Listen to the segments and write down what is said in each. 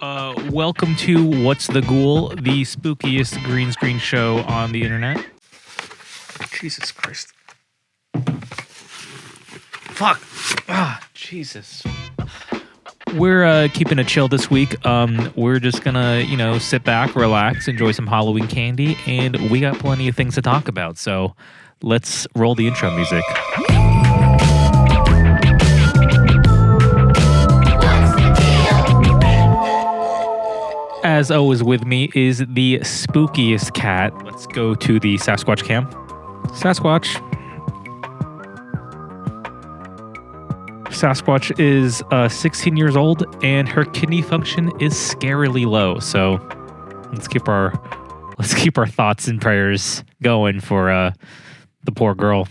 Welcome to What's the Ghoul, the spookiest green screen show on the internet. Jesus Christ. Fuck. Jesus. We're keeping it chill this week. We're just gonna, sit back, relax, enjoy some Halloween candy, and we got plenty of things to talk about. So let's roll the intro music. As always, with me is the spookiest cat. Let's go to the Sasquatch cam. Sasquatch. Sasquatch is 16 years old, and her kidney function is scarily low. So let's keep our thoughts and prayers going for the poor girl.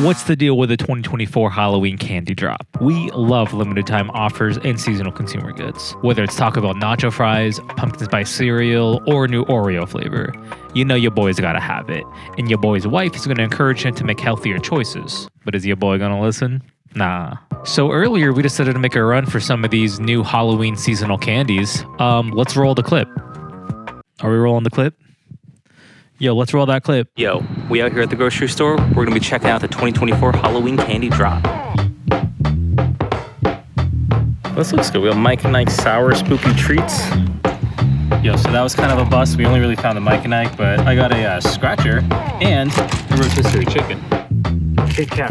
What's the deal with the 2024 Halloween candy drop? We love limited time offers and seasonal consumer goods. Whether it's Taco Bell nacho fries, pumpkin spice cereal, or new Oreo flavor, you know your boy's gotta have it. And your boy's wife is gonna encourage him to make healthier choices. But is your boy gonna listen? Nah. So earlier we decided to make a run for some of these new Halloween seasonal candies. Let's roll the clip. Are we rolling the clip? Yo, let's roll that clip. Yo, we out here at the grocery store. We're going to be checking out the 2024 Halloween candy drop. This looks good. We have Mike and Ike sour spooky treats. Yo, so that was kind of a bust. We only really found the Mike and Ike, but I got a scratcher and a rotisserie chicken. Kit Kat.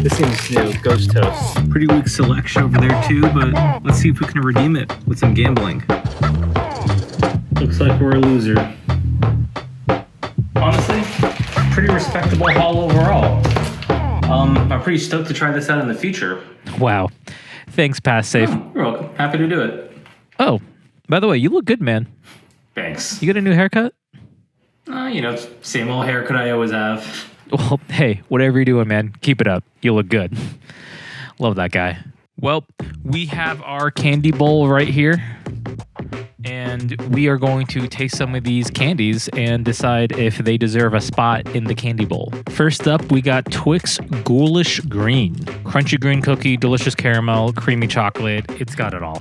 This seems new. Ghost toast. Pretty weak selection over there too, but let's see if we can redeem it with some gambling. Looks like we're a loser. Honestly, pretty respectable haul overall. I'm pretty stoked to try this out in the future. Wow. Thanks, Pass Safe. Oh, you're welcome. Happy to do it. Oh, by the way, you look good, man. Thanks. You got a new haircut? Same old haircut I always have. Well, hey, whatever you're doing, man, keep it up. You look good. Love that guy. Well, we have our candy bowl right here. And we are going to taste some of these candies and decide if they deserve a spot in the candy bowl. First up, we got Twix Ghoulish Green. Crunchy green cookie, delicious caramel, creamy chocolate. It's got it all.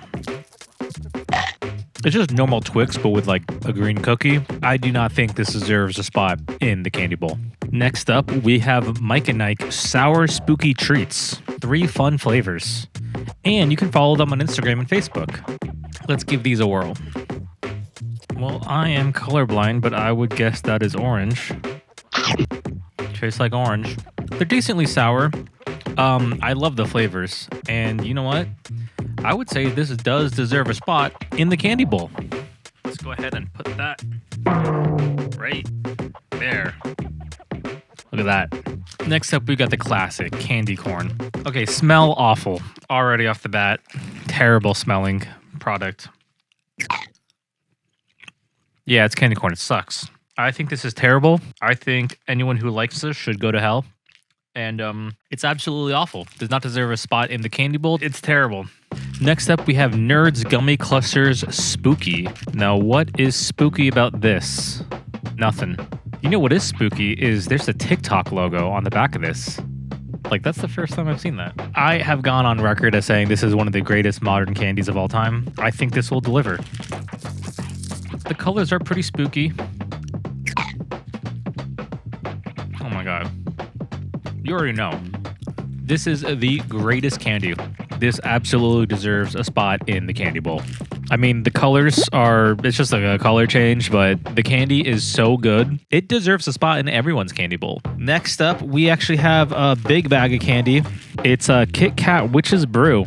It's just normal Twix, but with like a green cookie. I do not think this deserves a spot in the candy bowl. Next up, we have Mike and Ike Sour Spooky Treats. 3 fun flavors. And you can follow them on Instagram and Facebook. Let's give these a whirl. Well, I am colorblind, but I would guess that is orange. Tastes like orange. They're decently sour. I love the flavors. And you know what? I would say this does deserve a spot in the candy bowl. Let's go ahead and put that right there. Look at that. Next up, we got the classic candy corn. Okay, smell awful. Already off the bat. Terrible smelling product. Yeah, it's candy corn. It sucks. I think this is terrible. I think anyone who likes this should go to hell. And it's absolutely awful. Does not deserve a spot in the candy bowl. It's terrible. Next up, we have Nerds Gummy Clusters Spooky. Now, what is spooky about this? Nothing. You know what is spooky is there's a TikTok logo on the back of this. Like, that's the first time I've seen that. I have gone on record as saying this is one of the greatest modern candies of all time. I think this will deliver. The colors are pretty spooky. Oh my god. You already know. This is the greatest candy. This absolutely deserves a spot in the candy bowl. I mean, the colors it's just like a color change, but the candy is so good. It deserves a spot in everyone's candy bowl. Next up, we actually have a big bag of candy. It's a Kit Kat Witch's Brew.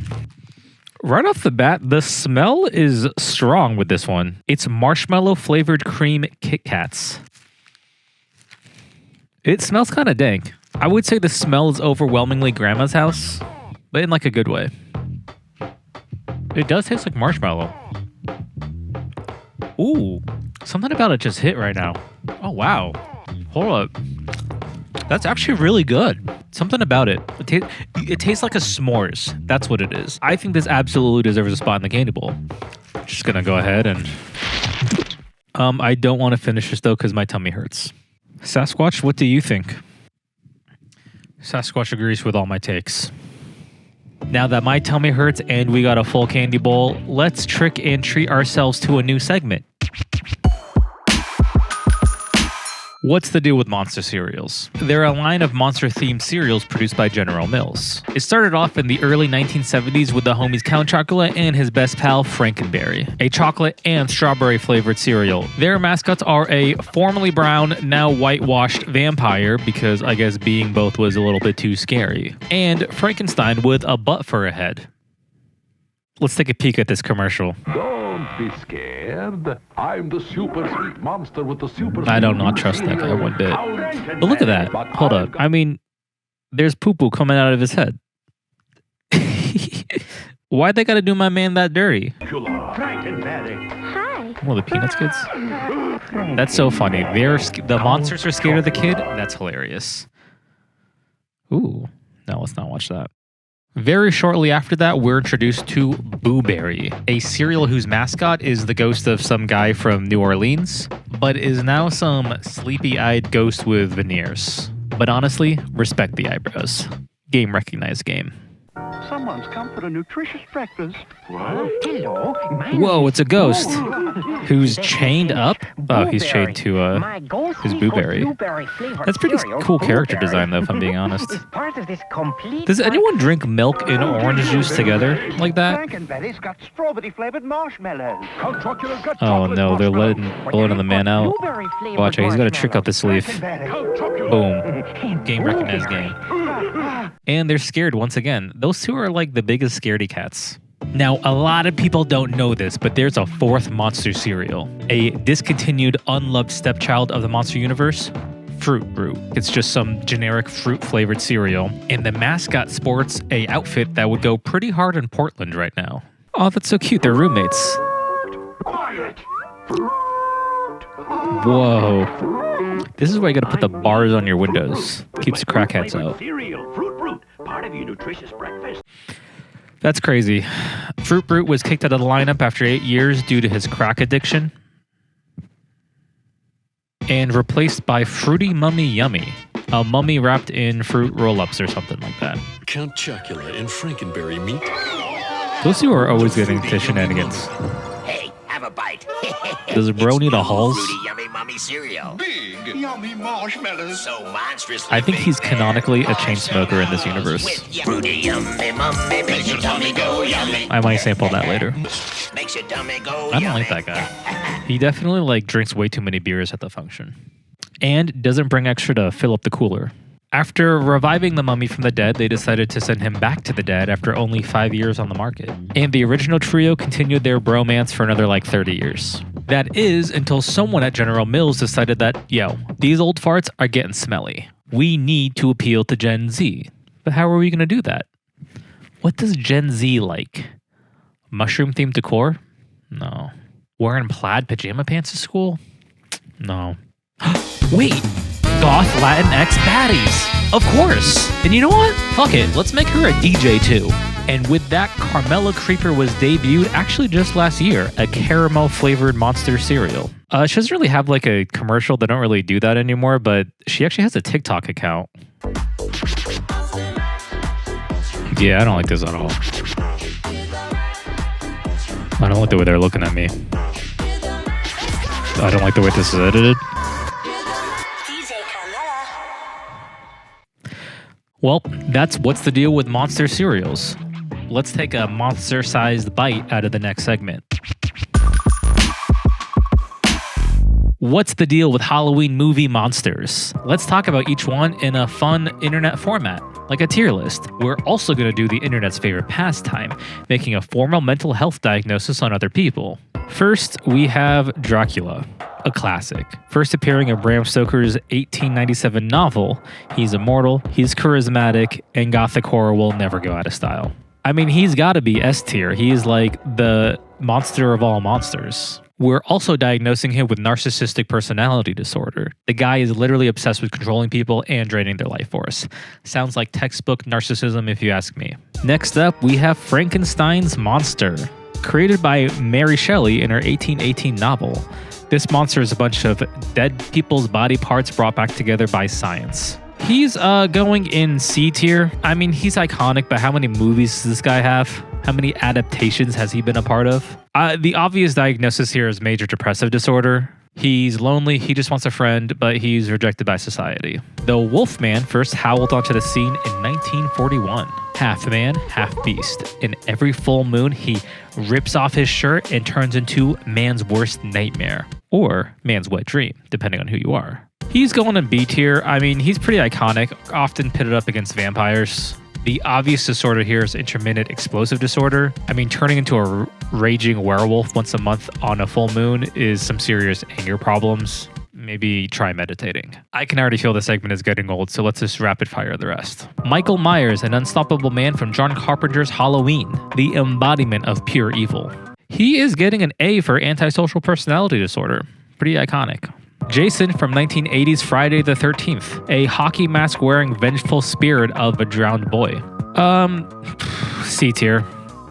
Right off the bat, the smell is strong with this one. It's marshmallow flavored cream Kit Kats. It smells kind of dank. I would say the smell is overwhelmingly grandma's house, but in like a good way. It does taste like marshmallow. Ooh, something about it just hit right now. Oh, wow. Hold up. That's actually really good. Something about it. It tastes like a s'mores. That's what it is. I think this absolutely deserves a spot in the candy bowl. Just gonna go ahead and... I don't want to finish this though because my tummy hurts. Sasquatch, what do you think? Sasquatch agrees with all my takes. Now that my tummy hurts and we got a full candy bowl, let's trick and treat ourselves to a new segment. What's the deal with monster cereals? They're a line of monster-themed cereals produced by General Mills. It started off in the early 1970s with the homies Count Chocula and his best pal Frankenberry, a chocolate and strawberry-flavored cereal. Their mascots are a formerly brown, now whitewashed vampire, because I guess being both was a little bit too scary, and Frankenstein with a butt for a head. Let's take a peek at this commercial. Don't be scared. I'm the super sweet monster with the super. I do not trust that guy one bit. But look at that. Hold up. I mean, there's poo-poo coming out of his head. Why'd they gotta do my man that dirty? Hi. Well, the Peanuts kids? That's so funny. The monsters are scared of the kid? That's hilarious. Ooh. No, let's not watch that. Very shortly after that, we're introduced to Boo Berry, a cereal whose mascot is the ghost of some guy from New Orleans, but is now some sleepy-eyed ghost with veneers. But honestly, respect the eyebrows. Game recognized game. Someone's come for a nutritious breakfast. What? Hello. Whoa, it's a ghost. Who's chained up? Oh, he's chained to his Boo Berry. That's pretty cool character design, though, if I'm being honest. Does anyone drink milk and orange juice together like that? Frankenberry's got strawberry-flavored marshmallows. Oh no, they're letting the man out. Watch out, he's got a trick up his sleeve. Boom. Game recognized game. And they're scared once again. Those two are like the biggest scaredy cats. Now, a lot of people don't know this, but there's a fourth monster cereal. A discontinued, unloved stepchild of the monster universe, Fruit Brute. It's just some generic fruit-flavored cereal. And the mascot sports a outfit that would go pretty hard in Portland right now. Oh, that's so cute. They're roommates. Quiet. Whoa. This is why you gotta put the bars on your windows. Keeps the crackheads out. Cereal, Fruit Brute, part of your nutritious breakfast. That's crazy. Fruit Brute was kicked out of the lineup after 8 years due to his crack addiction. And replaced by Fruity Mummy Yummy, a mummy wrapped in fruit roll-ups or something like that. Count Chocula and Frankenberry meet. Those two are always getting into shenanigans. Hey, have a bite. Does bro need a Halls? Fruity yummy mummy cereal. Big, yummy marshmallows. So monstrously I think he's canonically a chain smoker in this universe. Fruity yummy mummy makes your tummy go yummy. I might sample that later. Makes your tummy go I don't like that guy. He definitely drinks way too many beers at the function. And doesn't bring extra to fill up the cooler. After reviving the mummy from the dead, they decided to send him back to the dead after only 5 years on the market. And the original trio continued their bromance for another 30 years. That is until someone at General Mills decided that, yo, these old farts are getting smelly. We need to appeal to Gen Z. But how are we going to do that? What does Gen Z like? Mushroom-themed decor? No. Wearing plaid pajama pants to school? No. Wait! Goth Latinx baddies! Of course! And you know what? Fuck it, let's make her a DJ too. And with that, Carmela Creeper was debuted actually just last year, a caramel-flavored monster cereal. She doesn't really have a commercial, they don't really do that anymore, but she actually has a TikTok account. Yeah, I don't like this at all. I don't like the way they're looking at me. I don't like the way this is edited. Well, that's what's the deal with monster cereals. Let's take a monster-sized bite out of the next segment. What's the deal with Halloween movie monsters? Let's talk about each one in a fun internet format, like a tier list. We're also going to do the internet's favorite pastime, making a formal mental health diagnosis on other people. First, we have Dracula, a classic. First appearing in Bram Stoker's 1897 novel, he's immortal, he's charismatic, and gothic horror will never go out of style. I mean, he's got to be S tier. He is like the monster of all monsters. We're also diagnosing him with narcissistic personality disorder. The guy is literally obsessed with controlling people and draining their life force. Sounds like textbook narcissism if you ask me. Next up, we have Frankenstein's monster. Created by Mary Shelley in her 1818 novel. This monster is a bunch of dead people's body parts brought back together by science. He's going in C tier. I mean, he's iconic, but how many movies does this guy have? How many adaptations has he been a part of? The obvious diagnosis here is major depressive disorder. He's lonely, he just wants a friend, but he's rejected by society. The Wolfman first howled onto the scene in 1941. Half man, half beast. In every full moon, he rips off his shirt and turns into man's worst nightmare. Or man's wet dream, depending on who you are. He's going in B tier. I mean, he's pretty iconic, often pitted up against vampires. The obvious disorder here is intermittent explosive disorder. I mean, turning into a raging werewolf once a month on a full moon is some serious anger problems. Maybe try meditating. I can already feel the segment is getting old, so let's just rapid fire the rest. Michael Myers, an unstoppable man from John Carpenter's Halloween, the embodiment of pure evil. He is getting an A for antisocial personality disorder. Pretty iconic. Jason from 1980's Friday the 13th, a hockey mask wearing vengeful spirit of a drowned boy. C tier.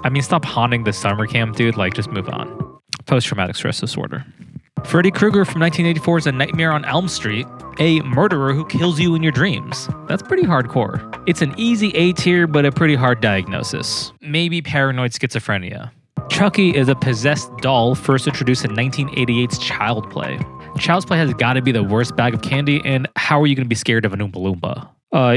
I mean, stop haunting the summer camp, dude. Like, just move on. Post-traumatic stress disorder. Freddy Krueger from 1984's A Nightmare on Elm Street, a murderer who kills you in your dreams. That's pretty hardcore. It's an easy A tier, but a pretty hard diagnosis. Maybe paranoid schizophrenia. Chucky is a possessed doll first introduced in 1988's Child Play. Child's Play has got to be the worst bag of candy, and how are you going to be scared of an Oompa Loompa?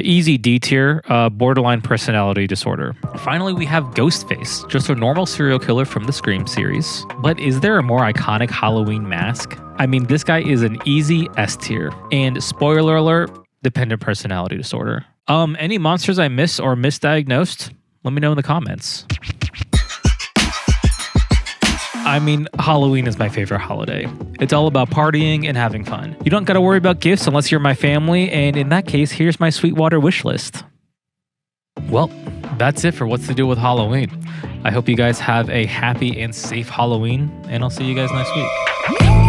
Easy D tier, borderline personality disorder. Finally, we have Ghostface, just a normal serial killer from the Scream series. But is there a more iconic Halloween mask? I mean, this guy is an easy S tier. And spoiler alert, dependent personality disorder. Any monsters I miss or misdiagnosed? Let me know in the comments. I mean, Halloween is my favorite holiday. It's all about partying and having fun. You don't gotta worry about gifts unless you're my family, and in that case, here's my Sweetwater wish list. Well, that's it for what's to do with Halloween. I hope you guys have a happy and safe Halloween, and I'll see you guys next week.